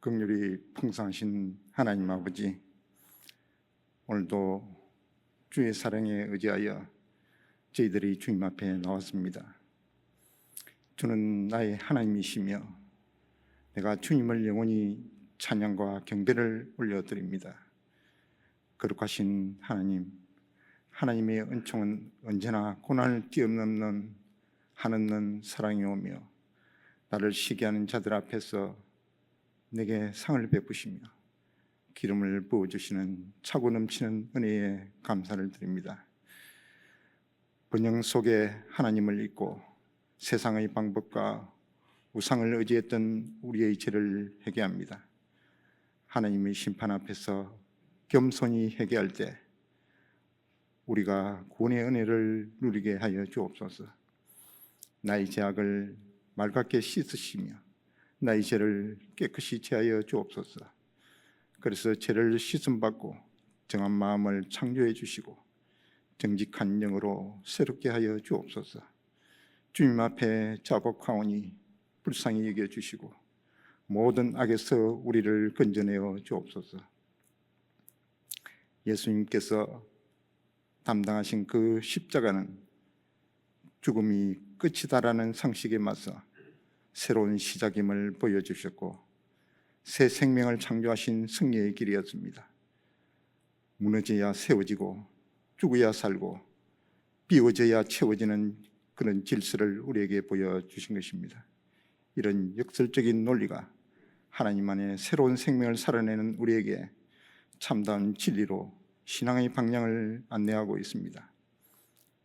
긍휼이 풍성하신 하나님 아버지, 오늘도 주의 사랑에 의지하여 저희들이 주님 앞에 나왔습니다. 주는 나의 하나님이시며 내가 주님을 영원히 찬양과 경배를 올려드립니다. 거룩하신 하나님, 하나님의 은총은 언제나 고난을 뛰어넘는 한없는 사랑이 오며 나를 시기하는 자들 앞에서 내게 상을 베푸시며 기름을 부어주시는 차고 넘치는 은혜에 감사를 드립니다. 번영 속에 하나님을 잊고 세상의 방법과 우상을 의지했던 우리의 죄를 회개합니다. 하나님의 심판 앞에서 겸손히 회개할 때 우리가 구원의 은혜를 누리게 하여 주옵소서. 나의 죄악을 맑게 씻으시며 나의 죄를 깨끗이 제하여 주옵소서. 그래서 죄를 씻음받고 정한 마음을 창조해 주시고 정직한 영으로 새롭게 하여 주옵소서. 주님 앞에 자복하오니 불쌍히 여겨주시고 모든 악에서 우리를 건져내어 주옵소서. 예수님께서 담당하신 그 십자가는 죽음이 끝이다라는 상식에 맞서 새로운 시작임을 보여주셨고 새 생명을 창조하신 승리의 길이었습니다. 무너져야 세워지고 죽어야 살고 비워져야 채워지는 그런 질서를 우리에게 보여주신 것입니다. 이런 역설적인 논리가 하나님 안에 새로운 생명을 살아내는 우리에게 참다운 진리로 신앙의 방향을 안내하고 있습니다.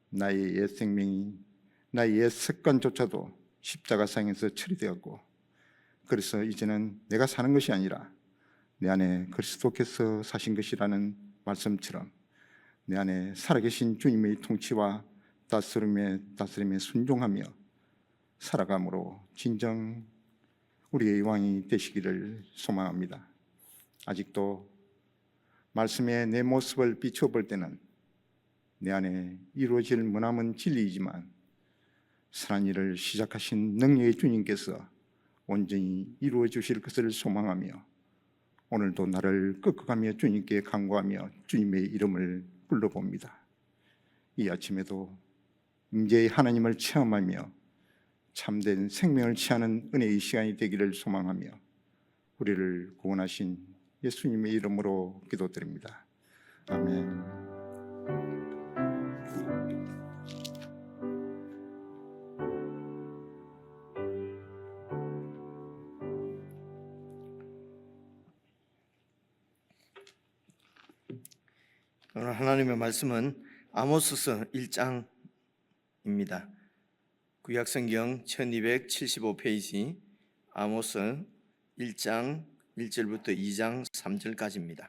나의 옛 생명이, 나의 옛 습관조차도 십자가상에서 처리되었고, 그래서 이제는 내가 사는 것이 아니라 내 안에 그리스도께서 사신 것이라는 말씀처럼 내 안에 살아계신 주님의 통치와 다스림에 순종하며 살아감으로 진정 우리의 왕이 되시기를 소망합니다. 아직도 말씀에 내 모습을 비춰볼 때는 내 안에 이루어질 머나먼 진리이지만 선한 일을 시작하신 능력의 주님께서 온전히 이루어 주실 것을 소망하며 오늘도 나를 끄끄가며 주님께 간구하며 주님의 이름을 불러봅니다. 이 아침에도 임재의 하나님을 체험하며 참된 생명을 취하는 은혜의 시간이 되기를 소망하며 우리를 구원하신 예수님의 이름으로 기도드립니다. 아멘. 오늘 하나님의 말씀은 아모스서 1장입니다. 구약성경 1275페이지 아모스 1장 1절부터 2장 3절까지입니다.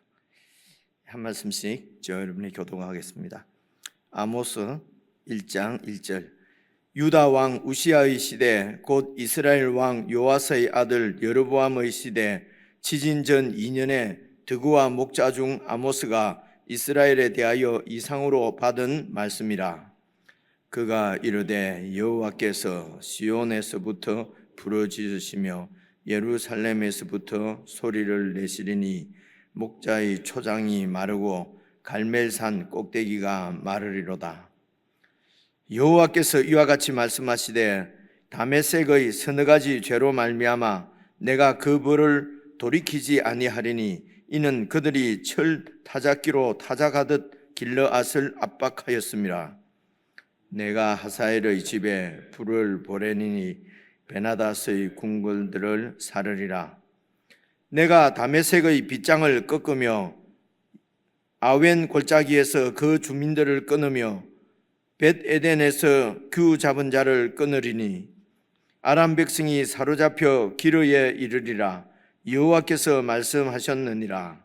한 말씀씩 저 여러분이 교독하겠습니다. 아모스 1장 1절. 유다 왕 우시아의 시대 곧 이스라엘 왕 요아스의 아들 여로보암의 시대 지진 전 2년에 드구와 목자 중 아모스가 이스라엘에 대하여 이상으로 받은 말씀이라. 그가 이르되 여호와께서 시온에서부터 부르짖으시며 예루살렘에서부터 소리를 내시리니 목자의 초장이 마르고 갈멜산 꼭대기가 마르리로다. 여호와께서 이와 같이 말씀하시되 다메섹의 서너 가지 죄로 말미암아 내가 그 벌을 돌이키지 아니하리니 이는 그들이 철 타작기로 타작하듯 길르앗을 압박하였음이라. 내가 하사엘의 집에 불을 보내리니 베나닷의 궁궐들을 사르리라. 내가 다메섹의 빗장을 꺾으며 아웬 골짜기에서 그 주민들을 끊으며 벳에덴에서 그 잡은 자를 끊으리니 아람 백성이 사로잡혀 기르에 이르리라. 여호와께서 말씀하셨느니라.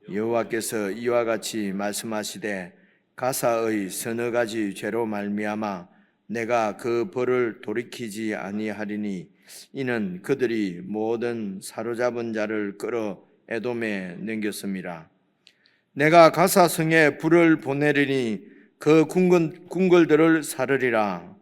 여호와께서 이와 같이 말씀하시되 가사의 서너 가지 죄로 말미암아 내가 그 벌을 돌이키지 아니하리니 이는 그들이 모든 사로잡은 자를 끌어 에돔에 넘겼음이라. 내가 가사 성에 불을 보내리니 그 궁궐들을 사르리라.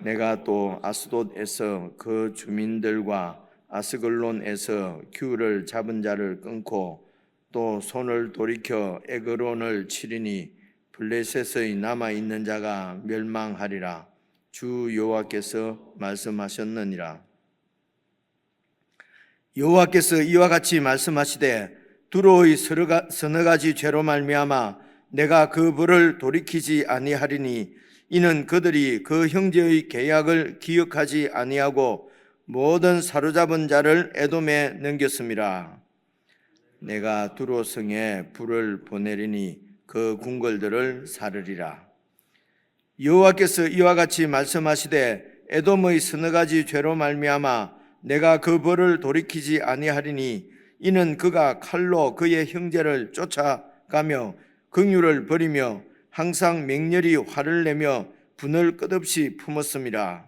내가 또 아스돗에서 그 주민들과 아스글론에서 귤을 잡은 자를 끊고 또 손을 돌이켜 에그론을 치리니 블레셋의 남아 있는 자가 멸망하리라. 주 여호와께서 말씀하셨느니라. 여호와께서 이와 같이 말씀하시되 두로의 서너 가지 죄로 말미암아 내가 그 벌을 돌이키지 아니하리니 이는 그들이 그 형제의 계약을 기억하지 아니하고 모든 사로잡은 자를 에돔에 넘겼음이라. 내가 두로 성에 불을 보내리니 그 궁궐들을 사르리라. 여호와께서 이와 같이 말씀하시되 에돔의 서너 가지 죄로 말미암아 내가 그 벌을 돌이키지 아니하리니 이는 그가 칼로 그의 형제를 쫓아가며 긍휼을 버리며 항상 맹렬히 화를 내며 분을 끝없이 품었음이라.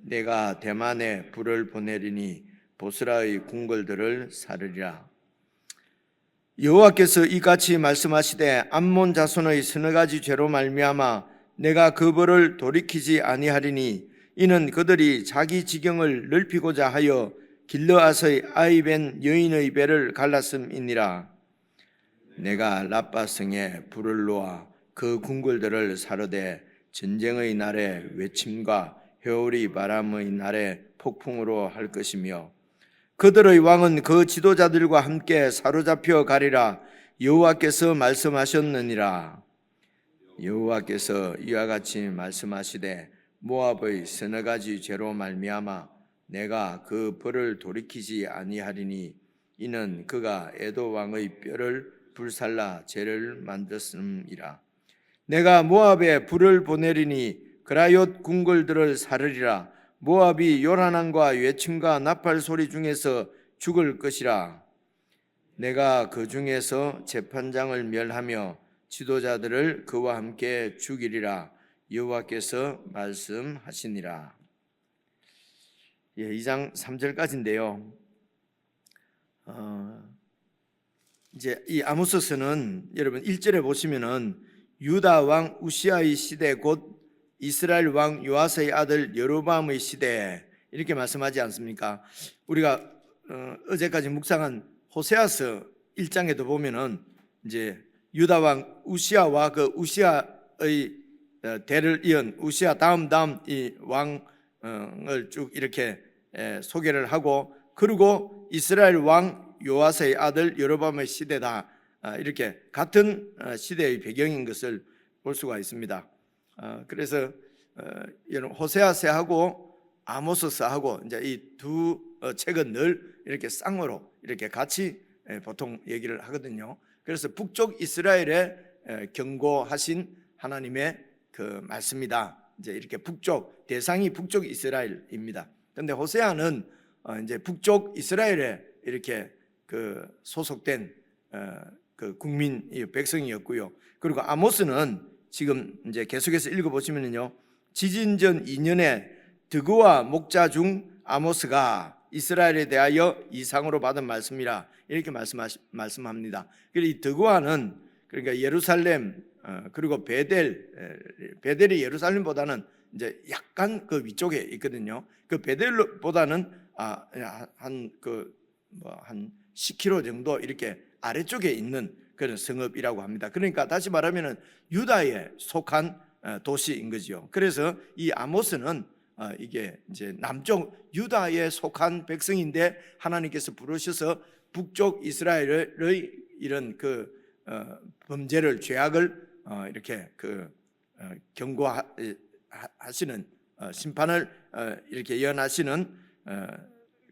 내가 대만에 불을 보내리니 보스라의 궁궐들을 사르리라. 여호와께서 이같이 말씀하시되 암몬 자손의 서너 가지 죄로 말미암아 내가 그 벌을 돌이키지 아니하리니 이는 그들이 자기 지경을 넓히고자 하여 길르앗의 아이벤 여인의 배를 갈랐음이니라. 내가 라빠성에 불을 놓아 그 궁궐들을 사르되 전쟁의 날에 외침과 회오리 바람의 날에 폭풍으로 할 것이며 그들의 왕은 그 지도자들과 함께 사로잡혀 가리라. 여호와께서 말씀하셨느니라. 여호와께서 이와 같이 말씀하시되 모압의 서너 가지 죄로 말미암아 내가 그 벌을 돌이키지 아니하리니 이는 그가 에도 왕의 뼈를 불살라 죄를 만들었음이라. 내가 모압에 불을 보내리니 그라얏 궁궐들을 사르리라. 모압이 요란함과 외침과 나팔 소리 중에서 죽을 것이라. 내가 그 중에서 재판장을 멸하며 지도자들을 그와 함께 죽이리라. 여호와께서 말씀하시니라. 2장 3절까지인데요. 이제 이 아모스서는 여러분 1절에 보시면은 유다 왕 우시아의 시대 곧 이스라엘 왕 요아스의 아들 여로보암의 시대 이렇게 말씀하지 않습니까? 우리가 어제까지 묵상한 호세아서 1장에도 보면은 이제 유다 왕 우시아와 그 우시아의 대를 이은 우시아 다음 이 왕을 쭉 이렇게 소개를 하고 그리고 이스라엘 왕 요아스의 아들 여로보암의 시대다 이렇게 같은 시대의 배경인 것을 볼 수가 있습니다. 그래서 호세아서하고 아모스서하고 이제 이 두 책은 늘 이렇게 쌍으로 이렇게 같이 보통 얘기를 하거든요. 그래서 북쪽 이스라엘에 경고하신 하나님의 그 말씀이다. 이제 이렇게 북쪽 대상이 북쪽 이스라엘입니다. 그런데 호세아는 이제 북쪽 이스라엘에 이렇게 그 소속된 그 국민 백성이었고요. 그리고 아모스는 지금 이제 계속해서 읽어보시면요, 지진전 2년에 드그와 목자 중 아모스가 이스라엘에 대하여 이상으로 받은 말씀이라 이렇게 말씀합니다. 그리고 이 드그와는 그러니까 예루살렘 그리고 베델이 예루살렘보다는 이제 약간 그 위쪽에 있거든요. 그 베델보다는 한 10km 정도 이렇게 아래쪽에 있는 그런 성읍이라고 합니다. 그러니까 다시 말하면은 유다에 속한 도시인 거죠. 그래서 이 아모스는 이게 이제 남쪽 유다에 속한 백성인데 하나님께서 부르셔서 북쪽 이스라엘의 이런 그 범죄를 죄악을 이렇게 그 경고하시는 심판을 이렇게 예언하시는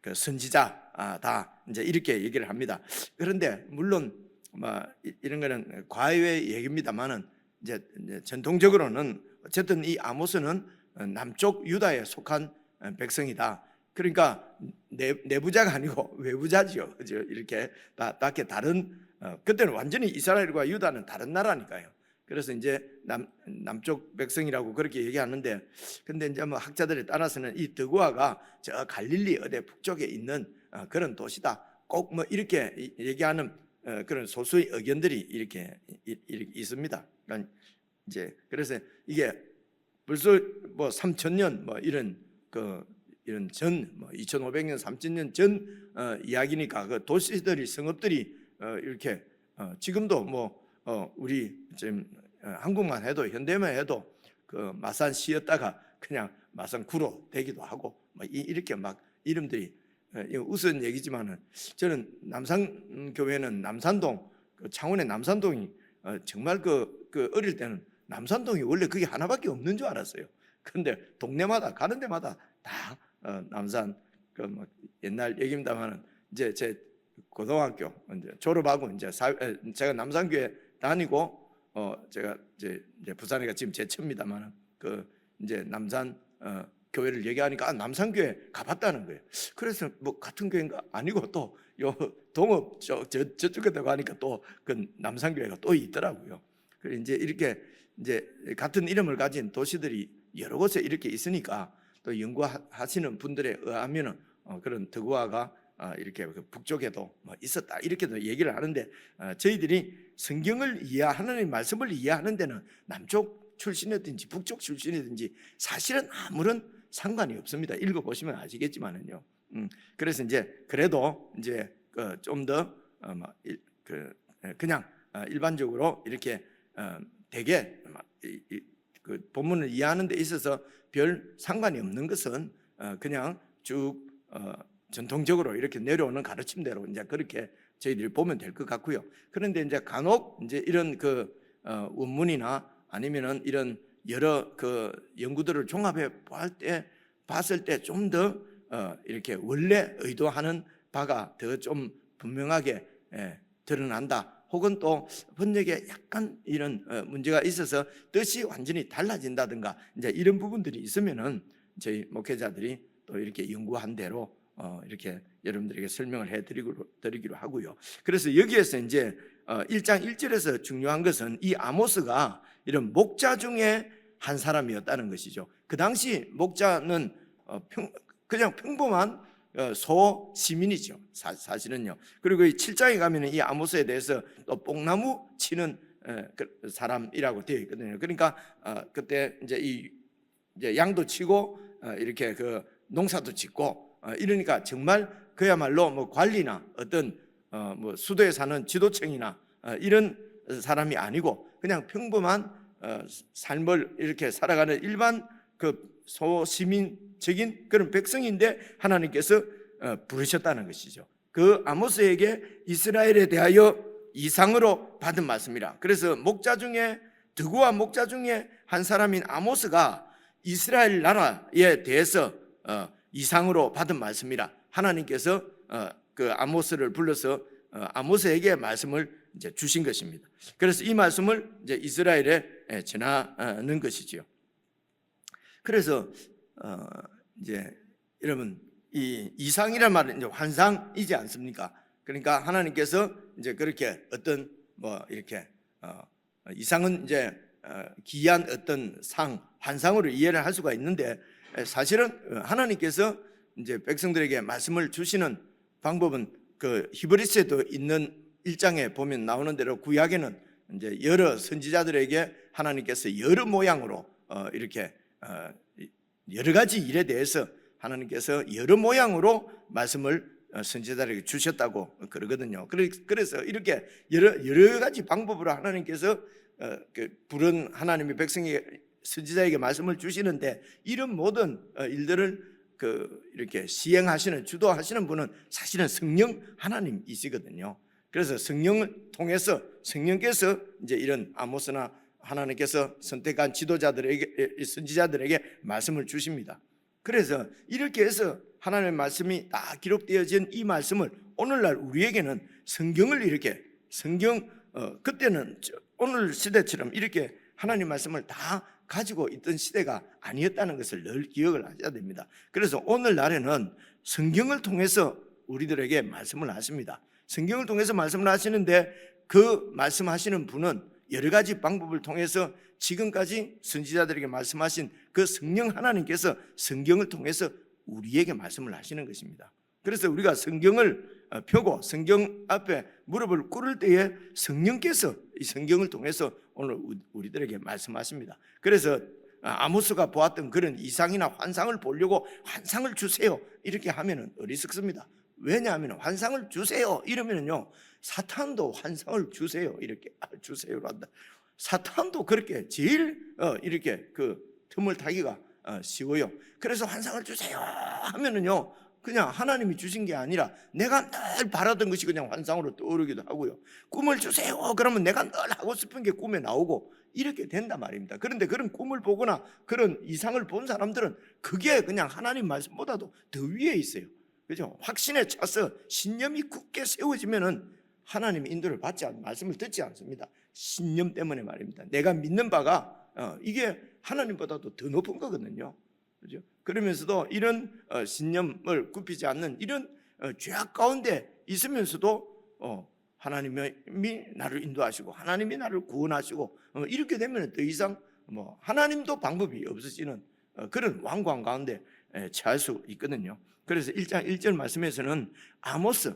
그 선지자다 이제 이렇게 얘기를 합니다. 그런데 물론 이런 거는 과거의 얘기입니다만은 이제 전통적으로는 어쨌든 이 아모스는 남쪽 유다에 속한 백성이다. 그러니까 내부자가 아니고 외부자지요. 그죠? 이렇게 딱히 다른 그때는 완전히 이스라엘과 유다는 다른 나라니까요. 그래서 이제 남쪽 백성이라고 그렇게 얘기하는데, 근데 이제 뭐 학자들에 따라서는 이 드고아가 저 갈릴리 어디 북쪽에 있는 그런 도시다. 꼭 뭐 이렇게 얘기하는 그런 소수의 의견들이 이렇게 있습니다. 그러니까 이제 그래서 이게 벌써 뭐 3,000년 뭐 이런 그 이런 전 2500년, 3000년 전 이야기니까 그 도시들이 성읍들이 이렇게 지금도 우리 지금 한국만 해도 현대만 해도 그 마산시였다가 그냥 마산구로 되기도 하고 이렇게 막 이름들이 우스운 얘기지만은 저는 남산교회는 남산동 창원의 남산동이 정말 그 어릴 때는 남산동이 원래 그게 하나밖에 없는 줄 알았어요. 그런데 동네마다 가는 데마다 다 남산 옛날 얘기입니다만은 이제 제 고등학교 이제 졸업하고 이제 제가 남산교회 다니고 제가 이제 부산에가 지금 제 처입니다만은 그 이제 남산 교회를 얘기하니까 남산교회 가봤다는 거예요. 그래서 같은 교회인가 아니고 또 요 동업 저쪽에 가니까 또 그 남산교회가 또 있더라고요. 그래 이제 이렇게 이제 같은 이름을 가진 도시들이 여러 곳에 이렇게 있으니까 또 연구하시는 분들에 의하면은 그런 덕우아가 이렇게 북쪽에도 있었다 이렇게도 얘기를 하는데 저희들이 성경을 하나님의 말씀을 이해하는 데는 남쪽 출신이든지 북쪽 출신이든지 사실은 아무런 상관이 없습니다. 읽어보시면 아시겠지만은요. 그래서 이제 그래도 이제 좀 더 그냥 일반적으로 이렇게 되게 그 본문을 이해하는 데 있어서 별 상관이 없는 것은 그냥 쭉 전통적으로 이렇게 내려오는 가르침대로 이제 그렇게 저희들이 보면 될 것 같고요. 그런데 이제 간혹 이제 이런 원문이나 아니면은 이런 여러 연구들을 종합해 봤을 때 좀 더 이렇게 원래 의도하는 바가 더 좀 분명하게 드러난다. 혹은 또 번역에 약간 이런 문제가 있어서 뜻이 완전히 달라진다든가 이제 이런 부분들이 있으면은 저희 목회자들이 또 이렇게 연구한 대로 이렇게 여러분들에게 설명을 해드리기로 하고요. 그래서 여기에서 이제 1장 1절에서 중요한 것은 이 아모스가 이런 목자 중에 한 사람이었다는 것이죠. 그 당시 목자는 그냥 평범한 소시민이죠. 사실은요. 그리고 이 7장에 가면은 이 아모스에 대해서 또 뽕나무 치는 사람이라고 되어 있거든요. 그러니까 그때 이제 양도 치고 이렇게 농사도 짓고 이러니까 정말 그야말로 관리나 어떤 수도에 사는 지도층이나 이런 사람이 아니고 그냥 평범한 삶을 이렇게 살아가는 일반 소시민적인 그런 백성인데 하나님께서 부르셨다는 것이죠. 그 아모스에게 이스라엘에 대하여 이상으로 받은 말씀이라. 그래서 덕우와 목자 중에 한 사람인 아모스가 이스라엘 나라에 대해서 이상으로 받은 말씀이라. 하나님께서 그 아모스를 불러서 아모스에게 말씀을 이제 주신 것입니다. 그래서 이 말씀을 이제 이스라엘에 전하는 것이지요. 그래서 이제 여러분 이 이상이란 말은 이제 환상이지 않습니까? 그러니까 하나님께서 이제 그렇게 어떤 이렇게 이상은 이제 기이한 어떤 환상으로 이해를 할 수가 있는데 사실은 하나님께서 이제 백성들에게 말씀을 주시는 방법은 그 히브리서에도 있는 1장에 보면 나오는 대로 구약에는 이제 여러 선지자들에게 하나님께서 여러 모양으로 이렇게 여러 가지 일에 대해서 하나님께서 여러 모양으로 말씀을 선지자들에게 주셨다고 그러거든요. 그래서 이렇게 여러 가지 방법으로 하나님께서 부른 하나님의 백성에게 선지자에게 말씀을 주시는데 이런 모든 일들을 이렇게 시행하시는 주도하시는 분은 사실은 성령 하나님이시거든요. 그래서 성령을 통해서 성령께서 이제 이런 아모스나 하나님께서 선택한 선지자들에게 말씀을 주십니다. 그래서 이렇게 해서 하나님의 말씀이 다 기록되어진 이 말씀을 오늘날 우리에게는 성경을 이렇게 그때는 오늘 시대처럼 이렇게 하나님 말씀을 다 가지고 있던 시대가 아니었다는 것을 늘 기억을 하셔야 됩니다. 그래서 오늘날에는 성경을 통해서 우리들에게 말씀을 하십니다. 성경을 통해서 말씀을 하시는데 그 말씀하시는 분은 여러 가지 방법을 통해서 지금까지 선지자들에게 말씀하신 그 성령 하나님께서 성경을 통해서 우리에게 말씀을 하시는 것입니다. 그래서 우리가 성경을 펴고 성경 앞에 무릎을 꿇을 때에 성령께서 이 성경을 통해서 오늘 우리들에게 말씀하십니다. 그래서 아모스가 보았던 그런 이상이나 환상을 보려고 환상을 주세요 이렇게 하면은 어리석습니다. 왜냐하면 환상을 주세요 이러면은요 사탄도 환상을 주세요 이렇게 주세요로 한다. 사탄도 그렇게 제일 이렇게 그 틈을 타기가 쉬워요. 그래서 환상을 주세요 하면은요 그냥 하나님이 주신 게 아니라 내가 늘 바라던 것이 그냥 환상으로 떠오르기도 하고요. 꿈을 주세요 그러면 내가 늘 하고 싶은 게 꿈에 나오고 이렇게 된단 말입니다. 그런데 그런 꿈을 보거나 그런 이상을 본 사람들은 그게 그냥 하나님 말씀보다도 더 위에 있어요. 그죠? 확신에 차서 신념이 굳게 세워지면은 하나님의 인도를 받지 않고 말씀을 듣지 않습니다. 신념 때문에 말입니다. 내가 믿는 바가 이게 하나님보다도 더 높은 거거든요. 그죠? 그러면서도 이런 신념을 굽히지 않는 이런 죄악 가운데 있으면서도 하나님이 나를 인도하시고 하나님이 나를 구원하시고 이렇게 되면 더 이상 하나님도 방법이 없어지는 그런 왕관 가운데 처할 수 있거든요. 그래서 1장 1절 말씀에서는 아모스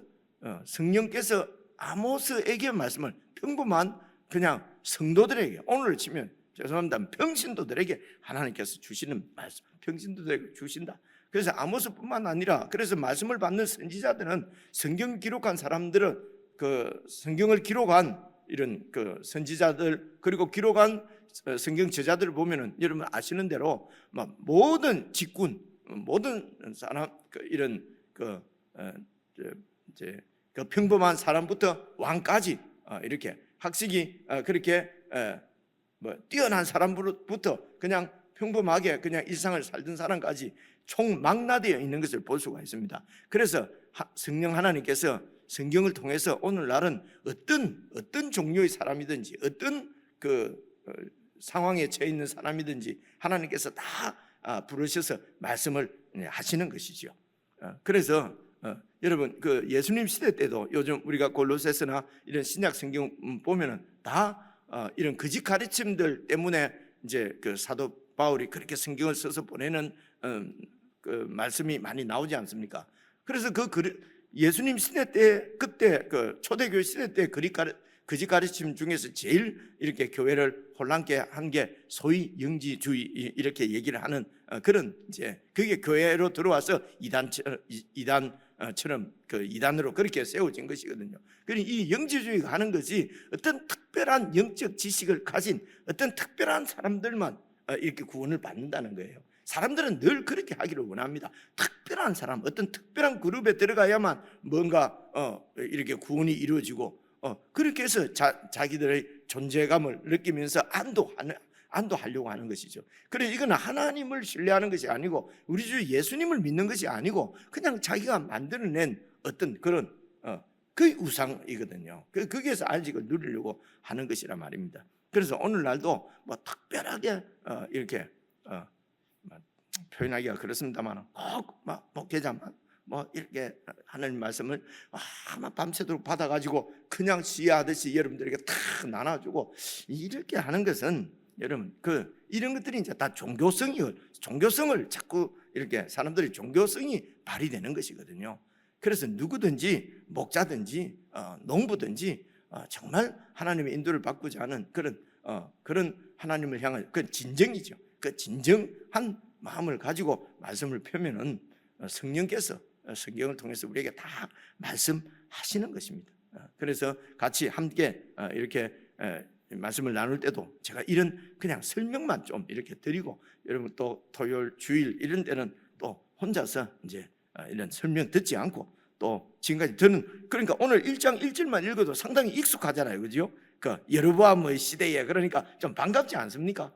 성령께서 아모스에게 말씀을 평범한 그냥 성도들에게 오늘을 치면 죄송합니다 평신도들에게 하나님께서 주시는 말씀 평신도들에게 주신다. 그래서 아모스뿐만 아니라 그래서 말씀을 받는 선지자들은 성경 기록한 사람들은 그 성경을 기록한 이런 그 선지자들 그리고 기록한 성경 저자들을 보면은 여러분 아시는 대로 모든 직군 모든 사람 이런 이제 그 평범한 사람부터 왕까지 이렇게 학식이 그렇게 뛰어난 사람부터 그냥 평범하게 그냥 일상을 살던 사람까지 총망라되어 있는 것을 볼 수가 있습니다. 그래서 성령 하나님께서 성경을 통해서 오늘날은 어떤 종류의 사람이든지 어떤 상황에 처해 있는 사람이든지 하나님께서 다 부르셔서 말씀을 하시는 것이죠. 그래서 여러분 그 예수님 시대 때도 요즘 우리가 골로새서나 이런 신약 성경 보면은 다 이런 거짓 가르침들 때문에 이제 그 사도 바울이 그렇게 성경을 써서 보내는 그 말씀이 많이 나오지 않습니까? 그래서 예수님 시대 때 그때 그 초대교회 시대 때 거짓 가르침 중에서 제일 이렇게 교회를 혼란케 한 게 소위 영지주의 이렇게 얘기를 하는 그런 이제 그게 교회로 들어와서 이단처럼 그 이단으로 그렇게 세워진 것이거든요. 그러니 이 영지주의가 하는 것이 어떤 특별한 영적 지식을 가진 어떤 특별한 사람들만 이렇게 구원을 받는다는 거예요. 사람들은 늘 그렇게 하기를 원합니다. 특별한 사람, 어떤 특별한 그룹에 들어가야만 뭔가 이렇게 구원이 이루어지고 그렇게 해서 자기들의 존재감을 느끼면서 안도하려고 하는 것이죠. 그래서 이건 하나님을 신뢰하는 것이 아니고 우리 주 예수님을 믿는 것이 아니고 그냥 자기가 만들어낸 어떤 그런 그 우상이거든요. 거기에서 안식을 누리려고 하는 것이란 말입니다. 그래서 오늘날도 특별하게 이렇게 표현하기가 그렇습니다만 꼭 목회자만 이렇게 하나님 말씀을 밤새도록 받아가지고 그냥 시하듯이 여러분들에게 탁 나눠주고 이렇게 하는 것은 여러분 이런 것들이 이제 다 종교성을 자꾸 이렇게 사람들이 종교성이 발휘되는 것이거든요. 그래서 누구든지 목자든지 농부든지 정말 하나님의 인도를 바꾸지 않은 그런 하나님을 향한 그 진정이죠. 그 진정한 마음을 가지고 말씀을 펴면은 성령께서 성경을 통해서 우리에게 다 말씀하시는 것입니다. 그래서 같이 함께 이렇게 말씀을 나눌 때도 제가 이런 그냥 설명만 좀 이렇게 드리고 여러분 또 토요일 주일 이런 때는 또 혼자서 이제 이런 설명 듣지 않고 또 지금까지 저는 그러니까 오늘 1장 1절만 읽어도 상당히 익숙하잖아요. 그죠? 그 여로보암의 시대에 그러니까 좀 반갑지 않습니까?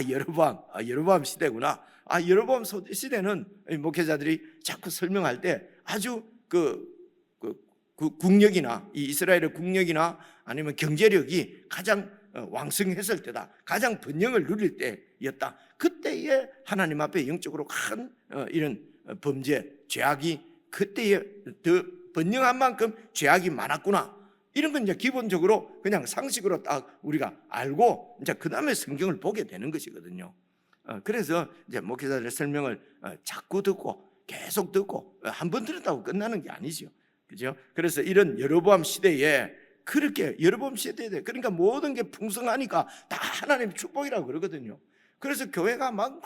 여로보암 시대구나. 여로보암 시대는 목회자들이 자꾸 설명할 때 아주 국력이나 이 이스라엘의 국력이나 아니면 경제력이 가장 왕성했을 때다. 가장 번영을 누릴 때였다. 그때에 하나님 앞에 영적으로 큰 이런 범죄, 죄악이 그때에 더 번영한 만큼 죄악이 많았구나. 이런 건 이제 기본적으로 그냥 상식으로 딱 우리가 알고 이제 그 다음에 성경을 보게 되는 것이거든요. 그래서 이제 목회자들의 설명을 자꾸 듣고 계속 듣고 한 번 들었다고 끝나는 게 아니죠. 그죠? 그래서 이런 여로보암 시대에 그러니까 모든 게 풍성하니까 다 하나님의 축복이라고 그러거든요. 그래서 교회가 막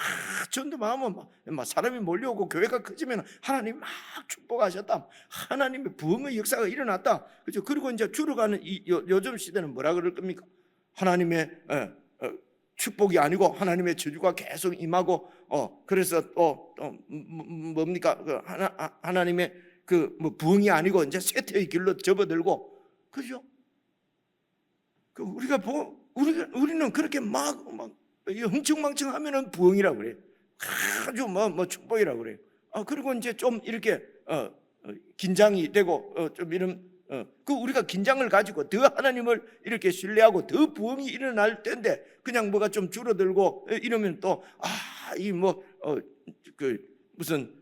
전도하면 막 사람이 몰려오고 교회가 커지면 하나님 막 축복하셨다. 하나님의 부흥의 역사가 일어났다. 그죠? 그리고 이제 줄어가는 요즘 시대는 뭐라 그럴 겁니까? 하나님의 축복이 아니고 하나님의 저주가 계속 임하고 그래서 뭡니까? 하나님의 그 뭐 부흥이 아니고 이제 쇠퇴의 길로 접어들고 그죠? 우리는 그렇게 막 흥청망청하면은 부흥이라고 그래요. 아주 뭐 축복이라고 그래요. 그리고 이제 좀 이렇게 긴장이 되고 좀 이런 그 우리가 긴장을 가지고 더 하나님을 이렇게 신뢰하고 더 부흥이 일어날 때인데 그냥 뭐가 좀 줄어들고 이러면 또 이 뭐 그 무슨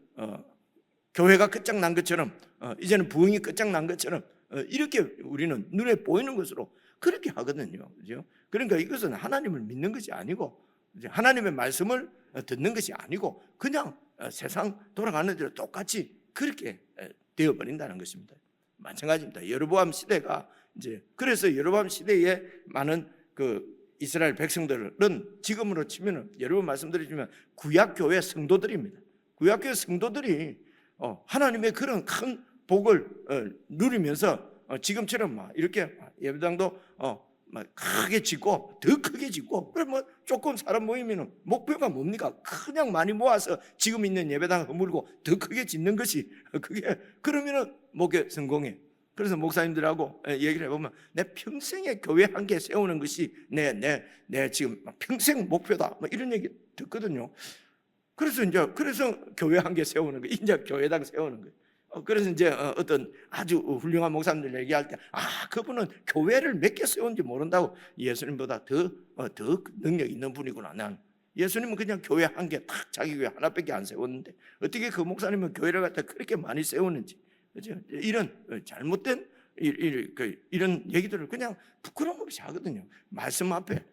교회가 끝장난 것처럼 이제는 부흥이 끝장난 것처럼 이렇게 우리는 눈에 보이는 것으로 그렇게 하거든요. 그죠? 그러니까 이것은 하나님을 믿는 것이 아니고 하나님의 말씀을 듣는 것이 아니고 그냥 세상 돌아가는 대로 똑같이 그렇게 되어버린다는 것입니다. 마찬가지입니다. 여로보암 시대가 이제 그래서 여로보암 시대에 많은 그 이스라엘 백성들은 지금으로 치면은 여러 번 말씀드리지만 구약 교회 성도들입니다. 구약 교회 성도들이 하나님의 그런 큰 복을 누리면서 지금처럼 막 이렇게 예배당도 막 크게 짓고 더 크게 짓고 그래 뭐 조금 사람 모이면은 목표가 뭡니까? 그냥 많이 모아서 지금 있는 예배당 허물고 더 크게 짓는 것이 그게 그러면은 목회 성공해. 그래서 목사님들하고 얘기를 해보면 내 평생에 교회 한 개 세우는 것이 내 지금 평생 목표다. 뭐 이런 얘기 듣거든요. 그래서 교회 한 개 세우는 거, 이제 교회당 세우는 거예요. 그래서 이제 어떤 아주 훌륭한 목사님들 얘기할 때, 그분은 교회를 몇 개 세운지 모른다고 예수님보다 더 능력 있는 분이구나. 난 예수님은 그냥 교회 한 개 딱 자기 교회 하나밖에 안 세웠는데 어떻게 그 목사님은 교회를 갖다 그렇게 많이 세우는지, 그죠? 이런 잘못된 이런 얘기들을 그냥 부끄러움 없이 하거든요. 말씀 앞에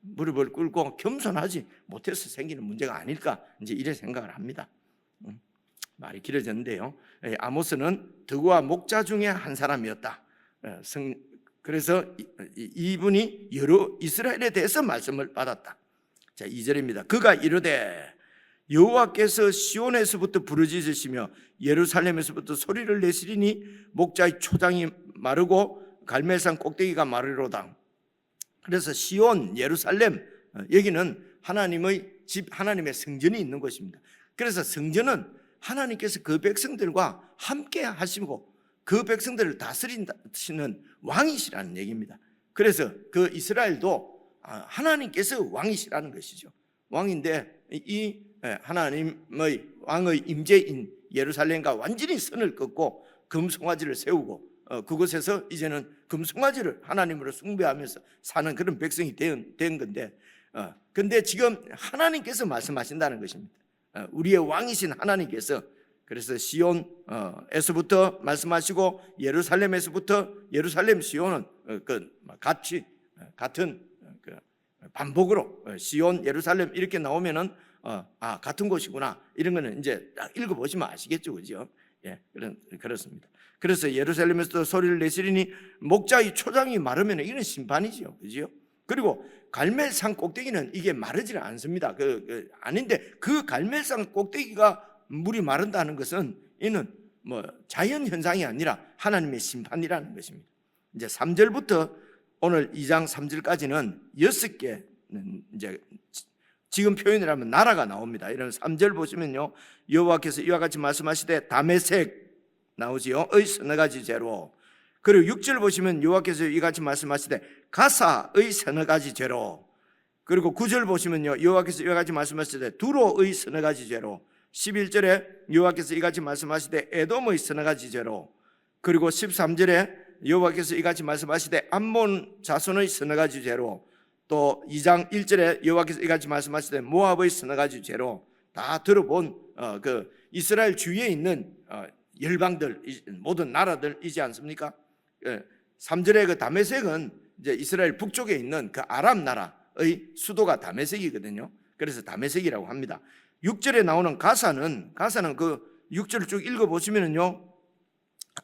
무릎을 꿇고 겸손하지 못해서 생기는 문제가 아닐까 이제 이래 생각을 합니다. 말이 길어졌는데요. 아모스는 드고와 목자 중에 한 사람이었다. 그래서 이분이 여러 이스라엘에 대해서 말씀을 받았다. 자, 2절입니다. 그가 이르되 여호와께서 시온에서부터 부르짖으시며 예루살렘에서부터 소리를 내시리니 목자의 초장이 마르고 갈멜산 꼭대기가 마르로다. 그래서 시온, 예루살렘 여기는 하나님의 집, 하나님의 성전이 있는 곳입니다. 그래서 성전은 하나님께서 그 백성들과 함께 하시고 그 백성들을 다스리시는 왕이시라는 얘기입니다. 그래서 그 이스라엘도 하나님께서 왕이시라는 것이죠. 왕인데 이 하나님의 왕의 임재인 예루살렘과 완전히 선을 긋고 금송아지를 세우고 그곳에서 이제는 금송아지를 하나님으로 숭배하면서 사는 그런 백성이 된 건데, 근데 지금 하나님께서 말씀하신다는 것입니다. 우리의 왕이신 하나님께서 그래서 시온에서부터 말씀하시고 예루살렘에서부터 예루살렘 시온은 같은 반복으로 시온 예루살렘 이렇게 나오면은 같은 곳이구나 이런 거는 이제 딱 읽어보시면 아시겠죠, 그죠? 예, 그렇습니다. 그래서 예루살렘에서 소리를 내시리니 목자의 초장이 마르면 이건 심판이죠, 그죠? 그리고 갈멜산 꼭대기는 이게 마르지는 않습니다. 아닌데 그 갈멜산 꼭대기가 물이 마른다는 것은 이는 뭐 자연 현상이 아니라 하나님의 심판이라는 것입니다. 이제 3절부터 오늘 2장 3절까지는 6개는 이제 지금 표현을 하면 나라가 나옵니다. 이런 3절 보시면요, 여호와께서 이와 같이 말씀하시되 다메섹 나오지요. 의 서너 가지 죄로. 그리고 6절 보시면 여호와께서 이같이 말씀하시되 가사의 서너 가지 죄로. 그리고 9절 보시면요, 여호와께서 이와 같이 말씀하시되 두로의 서너 가지 죄로. 11절에 여호와께서 이같이 말씀하시되 에돔의 서너 가지 죄로. 그리고 13절에 여호와께서 이같이 말씀하시되 암몬 자손의 서너 가지 죄로. 또 2장 1절에 여호와께서 이같이 말씀하시되 모압의 서너 가지 죄로. 다 들어본 그 이스라엘 주위에 있는 열방들, 모든 나라들이지 않습니까? 3절에 그 다메섹은 이제 이스라엘 북쪽에 있는 그 아람 나라의 수도가 다메섹이거든요. 그래서 다메섹이라고 합니다. 6절에 나오는 가사는 그 6절을 쭉 읽어보시면요,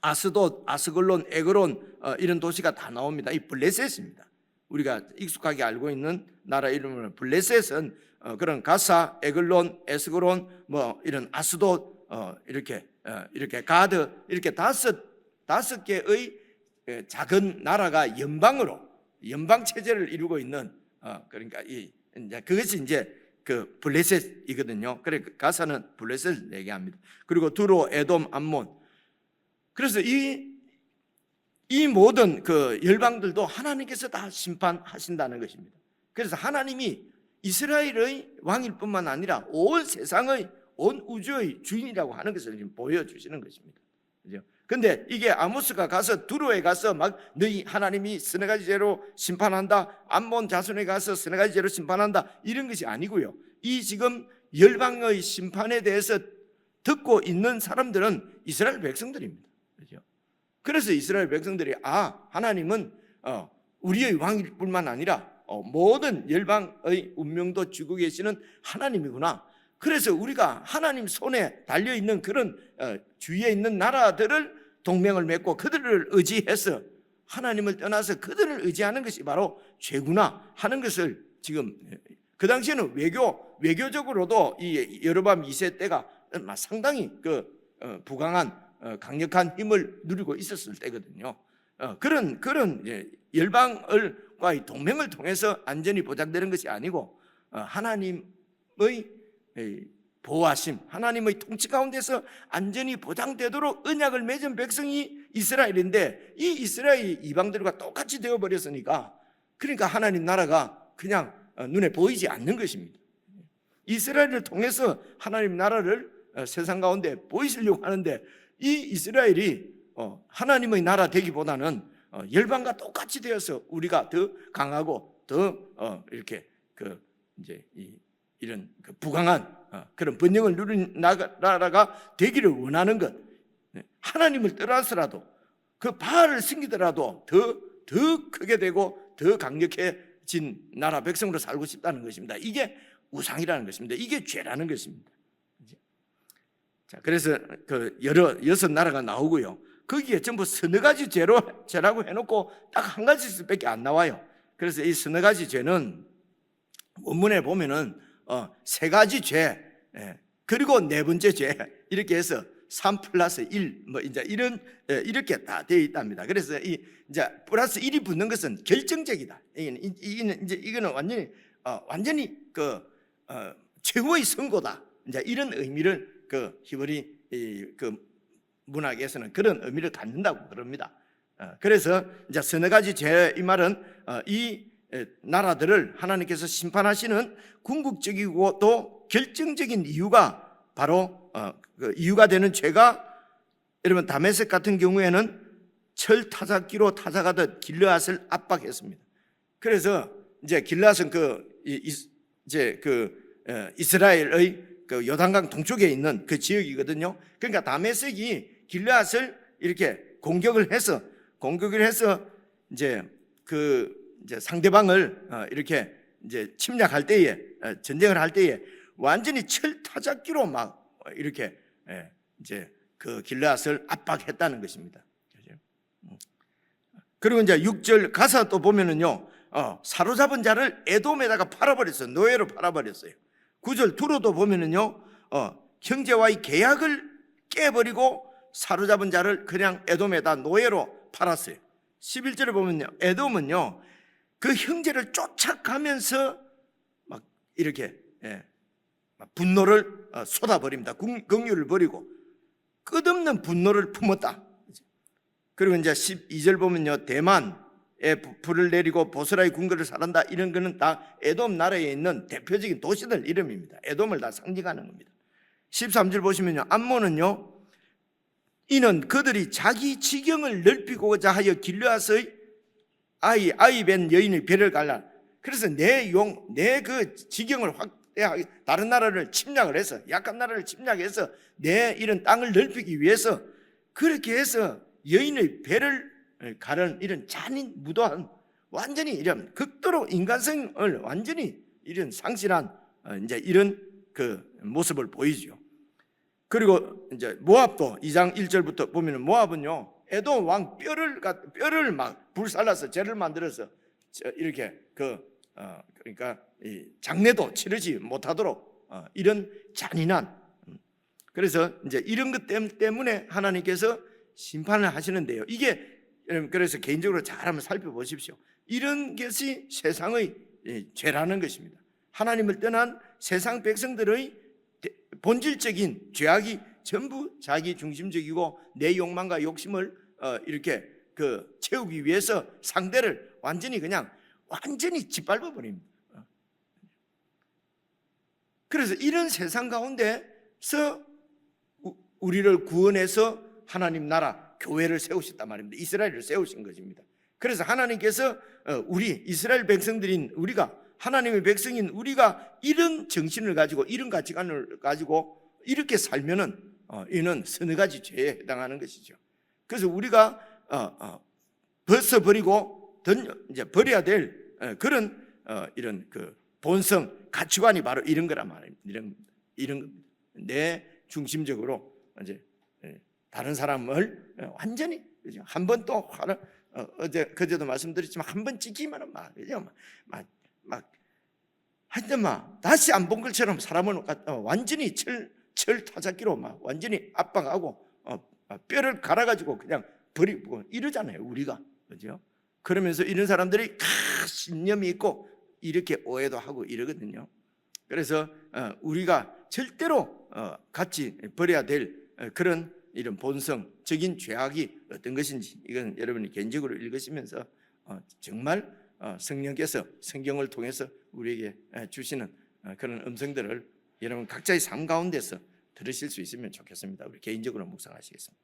아스돗, 아스글론, 에그론 이런 도시가 다 나옵니다. 이 블레셋입니다. 우리가 익숙하게 알고 있는 나라 이름은 블레셋은 그런 가사, 에글론, 에스그론, 뭐 이런 아스돗, 이렇게 가드, 이렇게 다섯 개의 작은 나라가 연방 체제를 이루고 있는, 그러니까 이제 그것이 이제 그 블레셋이거든요. 그래 가사는 블레셋을 얘기합니다. 그리고 두로, 에돔, 암몬. 그래서 이 모든 그 열방들도 하나님께서 다 심판하신다는 것입니다. 그래서 하나님이 이스라엘의 왕일 뿐만 아니라 온 세상의, 온 우주의 주인이라고 하는 것을 지금 보여주시는 것입니다. 그죠? 근데 이게 아모스가 가서 두로에 가서 막 너희 하나님이 서너 가지 죄로 심판한다, 암몬 자손에 가서 서너 가지 죄로 심판한다, 이런 것이 아니고요. 이 지금 열방의 심판에 대해서 듣고 있는 사람들은 이스라엘 백성들입니다. 그죠? 그래서 이스라엘 백성들이 하나님은 우리의 왕일 뿐만 아니라 모든 열방의 운명도 쥐고 계시는 하나님이구나. 그래서 우리가 하나님 손에 달려있는 그런 주위에 있는 나라들을 동맹을 맺고 그들을 의지해서 하나님을 떠나서 그들을 의지하는 것이 바로 죄구나 하는 것을 지금, 그 당시에는 외교적으로도 이 여로보암 2세 때가 상당히 부강한 강력한 힘을 누리고 있었을 때거든요. 그런 열방과의 동맹을 통해서 안전이 보장되는 것이 아니고 하나님의 보호하심, 하나님의 통치 가운데서 안전이 보장되도록 언약을 맺은 백성이 이스라엘인데, 이 이스라엘이 이방들과 똑같이 되어버렸으니까, 그러니까 하나님 나라가 그냥 눈에 보이지 않는 것입니다. 이스라엘을 통해서 하나님 나라를 세상 가운데 보이시려고 하는데, 이 이스라엘이 하나님의 나라 되기보다는 열방과 똑같이 되어서 우리가 더 강하고 더 이렇게 이제 이런 부강한 그런 번영을 누린 나라가 되기를 원하는 것, 하나님을 떠나서라도 그 바알을 섬기더라도 더 크게 되고 더 강력해진 나라 백성으로 살고 싶다는 것입니다. 이게 우상이라는 것입니다. 이게 죄라는 것입니다. 자, 그래서 여섯 나라가 나오고요. 거기에 전부 서너 가지 죄라고 해놓고 딱 한 가지밖에 안 나와요. 그래서 이 서너 가지 죄는 원문에 보면은 세 가지 죄, 그리고 네 번째 죄, 이렇게 해서 3+1 뭐 이제 이렇게 다 되어 있답니다. 그래서 이제 플러스 1이 붙는 것은 결정적이다. 이거는 완전히 최고의 선고다. 이제 이런 의미를 히브리 문학에서는 그런 의미를 갖는다고 그럽니다. 그래서 이제 서너 가지 죄, 이 말은 이 나라들을 하나님께서 심판하시는 궁극적이고 또 결정적인 이유가 바로 이유가 되는 죄가, 여러분 다메섹 같은 경우에는 철 타작기로 타작하듯 길르앗을 압박했습니다. 그래서 이제 길르앗은 이스라엘의 요단강 동쪽에 있는 그 지역이거든요. 그러니까 다메섹이 길르앗을 이렇게 공격을 해서 이제 상대방을 이렇게 이제 침략할 때에, 전쟁을 할 때에 완전히 철타작기로 막 이렇게 이제 그 길르앗을 압박했다는 것입니다. 그리고 이제 6절 가사 또 보면은요, 사로잡은 자를 에돔에다가 팔아버렸어요. 노예로 팔아버렸어요. 9절 두로도 보면은요, 형제와의 계약을 깨버리고 사로잡은 자를 그냥 에돔에다 노예로 팔았어요. 11절에 보면요, 에돔은요 그 형제를 쫓아가면서 막 이렇게 막 분노를 쏟아버립니다. 긍휼을 버리고 끝없는 분노를 품었다. 그리고 이제 12절 보면요, 대만에 불을 내리고 보스라의 궁궐을 살한다, 이런 거는 다 에돔 나라에 있는 대표적인 도시들 이름입니다. 에돔을 다 상징하는 겁니다. 13절 보시면요, 암몬은요, 이는 그들이 자기 지경을 넓히고자 하여 길르앗의 아이벤 여인의 배를 갈라. 그래서 내 그 지경을 확대하게, 다른 나라를 침략을 해서, 약한 나라를 침략해서 내 이런 땅을 넓히기 위해서 그렇게 해서 여인의 배를 가른 이런 잔인무도한, 완전히 이런 극도로 인간성을 완전히 이런 상실한 이제 이런 그 모습을 보이죠. 그리고 이제 모압도 2장 1절부터 보면은 모압은요, 에돔 왕 뼈를 막 불살라서 죄를 만들어서 이렇게 그러니까 이 장례도 치르지 못하도록 이런 잔인한 그래서 이제 이런 것 때문에 하나님께서 심판을 하시는데요. 이게 여러분 그래서 개인적으로 잘 한번 살펴보십시오. 이런 것이 세상의 죄라는 것입니다. 하나님을 떠난 세상 백성들의 본질적인 죄악이 전부 자기 중심적이고 내 욕망과 욕심을 이렇게 채우기 위해서 상대를 완전히 짓밟아 버립니다. 그래서 이런 세상 가운데서 우리를 구원해서 하나님 나라 교회를 세우셨단 말입니다. 이스라엘을 세우신 것입니다. 그래서 하나님께서 우리 이스라엘 백성들인 우리가 하나님의 백성인 우리가 이런 정신을 가지고 이런 가치관을 가지고 이렇게 살면은 이는 서너 가지 죄에 해당하는 것이죠. 그래서 우리가 벗어버리고 이제 버려야 될 그런 이런 본성 가치관이 바로 이런 거란 말입니다. 이런 겁니다. 내 중심적으로 이제 다른 사람을 완전히 한 번 또 그제도 말씀드렸지만 한 번 찍히면은 하여튼 다시 안 본 것처럼 사람을 완전히 철 타작기로 완전히 압박하고 뼈를 갈아가지고 그냥 버리고 이러잖아요 우리가. 그죠? 그러면서 이런 사람들이 신념이 있고 이렇게 오해도 하고 이러거든요. 그래서 우리가 절대로 같이 버려야 될 그런 이런 본성적인 죄악이 어떤 것인지 이건 여러분이 개인적으로 읽으시면서 정말 성령께서 성경을 통해서 우리에게 주시는 그런 음성들을 여러분 각자의 삶 가운데서 들으실 수 있으면 좋겠습니다. 우리 개인적으로 묵상하시겠습니다.